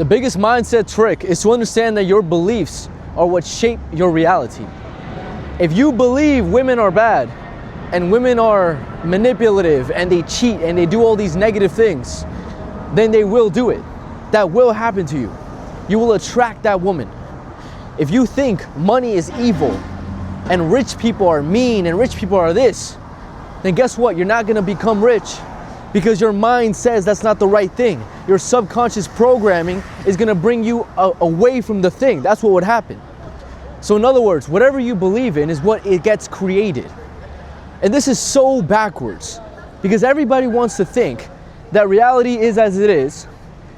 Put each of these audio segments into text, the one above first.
The biggest mindset trick is to understand that your beliefs are what shape your reality. If you believe women are bad and women are manipulative and they cheat and they do all these negative things, then they will do it. That will happen to you. You will attract that woman. If you think money is evil and rich people are mean and rich people are this, then guess what? You're not gonna become rich because your mind says that's not the right thing. Your subconscious programming is gonna bring you away from the thing. That's what would happen. So in other words, whatever you believe in is what it gets created. And this is so backwards because everybody wants to think that reality is as it is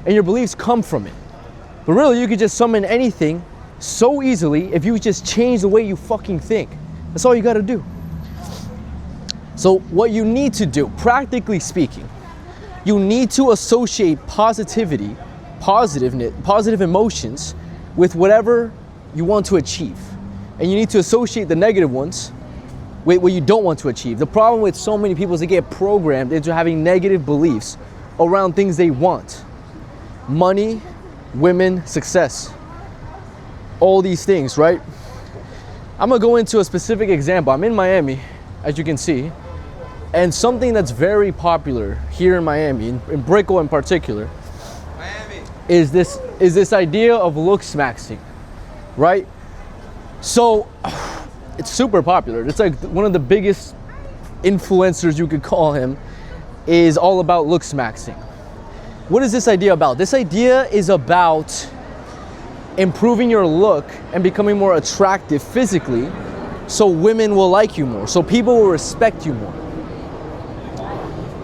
and your beliefs come from it. But really, you could just summon anything so easily if you just change the way you fucking think. That's all you gotta do. So what you need to do, practically speaking, you need to associate positivity, positive emotions with whatever you want to achieve. And you need to associate the negative ones with what you don't want to achieve. The problem with so many people is they get programmed into having negative beliefs around things they want. Money, women, success. All these things, right? I'm gonna go into a specific example. I'm in Miami, as you can see, and something that's very popular here in Miami, in Brickell in particular, is this idea of looks maxing, right? So it's super popular. It's like one of the biggest influencers, you could call him, is all about looks maxing. What is this idea about? This idea is about improving your look and becoming more attractive physically so women will like you more, so people will respect you more.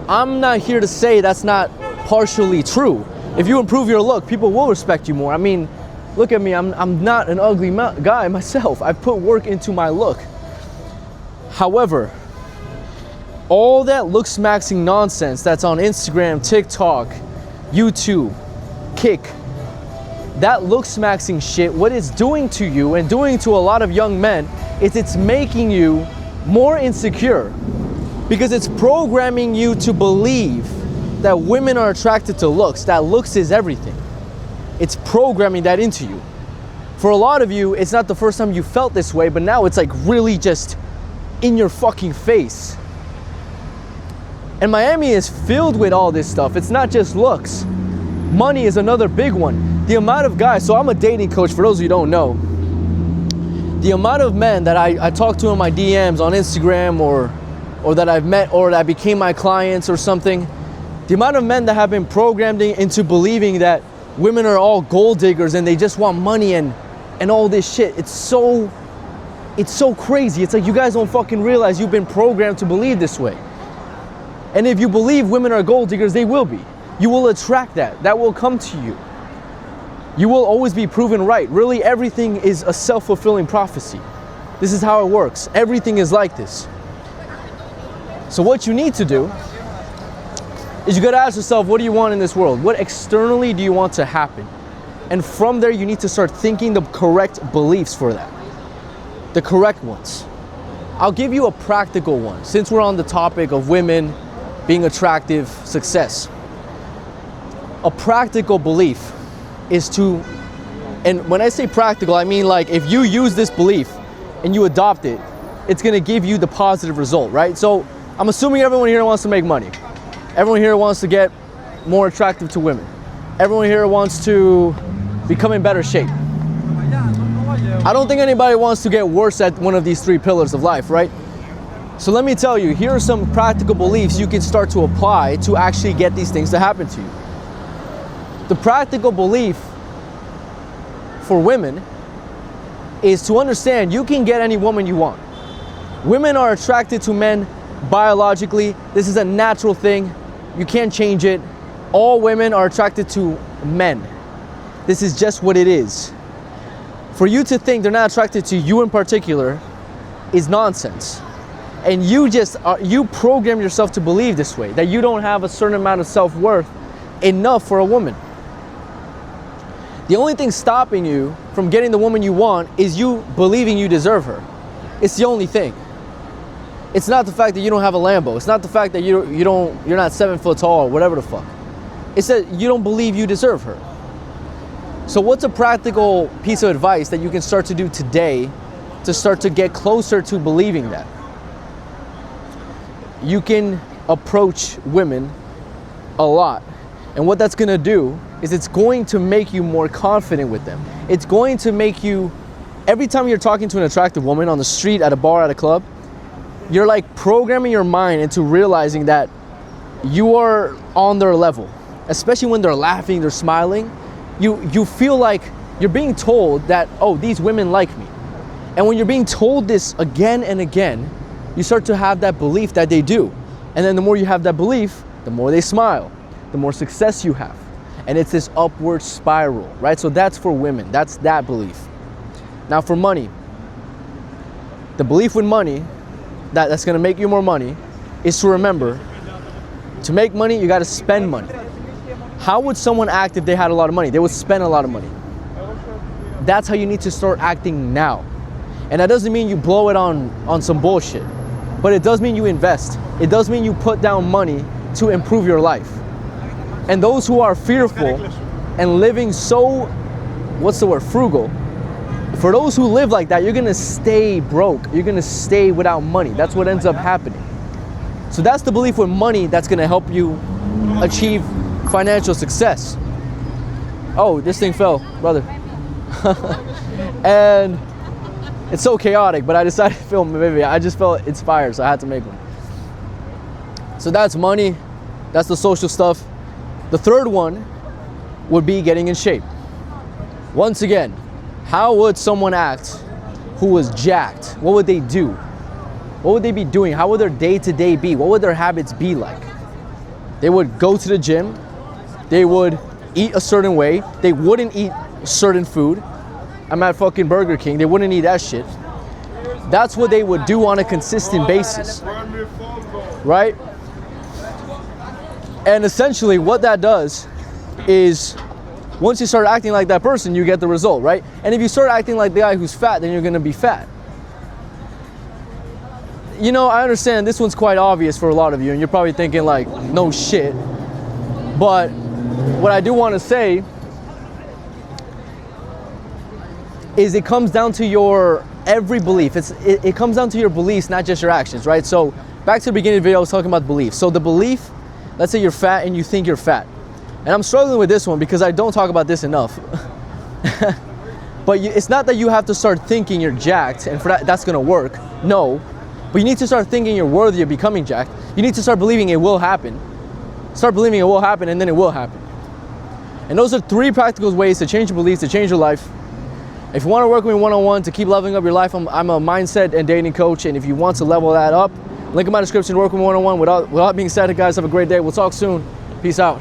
I'm not here to say that's not partially true. If you improve your look, people will respect you more. I mean, look at me, I'm not an ugly guy myself. I put work into my look. However, all that looks maxing nonsense that's on Instagram, TikTok, YouTube, Kick, that looks maxing shit, what it's doing to you and doing to a lot of young men is it's making you more insecure because it's programming you to believe that women are attracted to looks, that looks is everything. It's programming that into you. For a lot of you, it's not the first time you felt this way, but now it's like really just in your fucking face. And Miami is filled with all this stuff. It's not just looks. Money is another big one. The amount of guys, so I'm a dating coach for those of you who don't know. The amount of men that I talk to in my DMs on Instagram or that I've met or that became my clients or something, the amount of men that have been programmed into believing that women are all gold diggers and they just want money and all this shit, it's so crazy. It's like you guys don't fucking realize you've been programmed to believe this way. And if you believe women are gold diggers, they will be. You will attract that. That will come to you. You will always be proven right. Really, everything is a self-fulfilling prophecy. This is how it works. Everything is like this. So what you need to do is you gotta ask yourself, what do you want in this world? What externally do you want to happen? And from there, you need to start thinking the correct beliefs for that. The correct ones. I'll give you a practical one, since we're on the topic of women being attractive, success. A practical belief is to, and when I say practical, I mean like if you use this belief and you adopt it, it's gonna give you the positive result, right? So I'm assuming everyone here wants to make money. Everyone here wants to get more attractive to women. Everyone here wants to become in better shape. I don't think anybody wants to get worse at one of these three pillars of life, right? So let me tell you, here are some practical beliefs you can start to apply to actually get these things to happen to you. The practical belief for women is to understand you can get any woman you want. Women are attracted to men biologically. This is a natural thing. You can't change it. All women are attracted to men. This is just what it is. For you to think they're not attracted to you in particular is nonsense. And you program yourself to believe this way, that you don't have a certain amount of self-worth enough for a woman. The only thing stopping you from getting the woman you want is you believing you deserve her. It's the only thing. It's not the fact that you don't have a Lambo. It's not the fact that you're not 7 foot tall or whatever the fuck. It's that you don't believe you deserve her. So what's a practical piece of advice that you can start to do today to start to get closer to believing that? You can approach women a lot. And what that's gonna do is it's going to make you more confident with them. It's going to make you, every time you're talking to an attractive woman on the street, at a bar, at a club, you're like programming your mind into realizing that you are on their level. Especially when they're laughing, they're smiling. You feel like you're being told that, oh, these women like me. And when you're being told this again and again, you start to have that belief that they do. And then the more you have that belief, the more they smile, the more success you have. And it's this upward spiral, right? So that's for women, that's that belief. Now for money, the belief with money, that's gonna make you more money, is to remember, to make money, you gotta spend money. How would someone act if they had a lot of money? They would spend a lot of money. That's how you need to start acting now. And that doesn't mean you blow it on some bullshit, but it does mean you invest. It does mean you put down money to improve your life. And those who are fearful and living so, what's the word, frugal, for those who live like that, you're gonna stay broke. You're gonna stay without money. That's what ends up happening. So that's the belief with money that's gonna help you achieve financial success. Oh, this thing fell, brother. And it's so chaotic, but I decided to film a video. I just felt inspired, so I had to make one. So that's money, that's the social stuff. The third one would be getting in shape. Once again, how would someone act who was jacked? What would they do? What would they be doing? How would their day-to-day be? What would their habits be like? They would go to the gym. They would eat a certain way. They wouldn't eat certain food. I'm at fucking Burger King. They wouldn't eat that shit. That's what they would do on a consistent basis, right? And essentially what that does is once you start acting like that person, you get the result, right? And if you start acting like the guy who's fat, then you're gonna be fat. You know, I understand this one's quite obvious for a lot of you, and you're probably thinking like, no shit. But what I do want to say is it comes down to your every belief. It comes down to your beliefs, not just your actions, right? So back to the beginning of the video, I was talking about beliefs. So the belief, let's say you're fat and you think you're fat. And I'm struggling with this one because I don't talk about this enough. But it's not that you have to start thinking you're jacked and for that's gonna work. No, but you need to start thinking you're worthy of becoming jacked. You need to start believing it will happen. Start believing it will happen, and then it will happen. And those are 3 practical ways to change your beliefs, to change your life. If you want to work with me one-on-one to keep leveling up your life, I'm a mindset and dating coach. And if you want to level that up, link in my description, work with me one-on-one. With all being said, guys, have a great day. We'll talk soon. Peace out.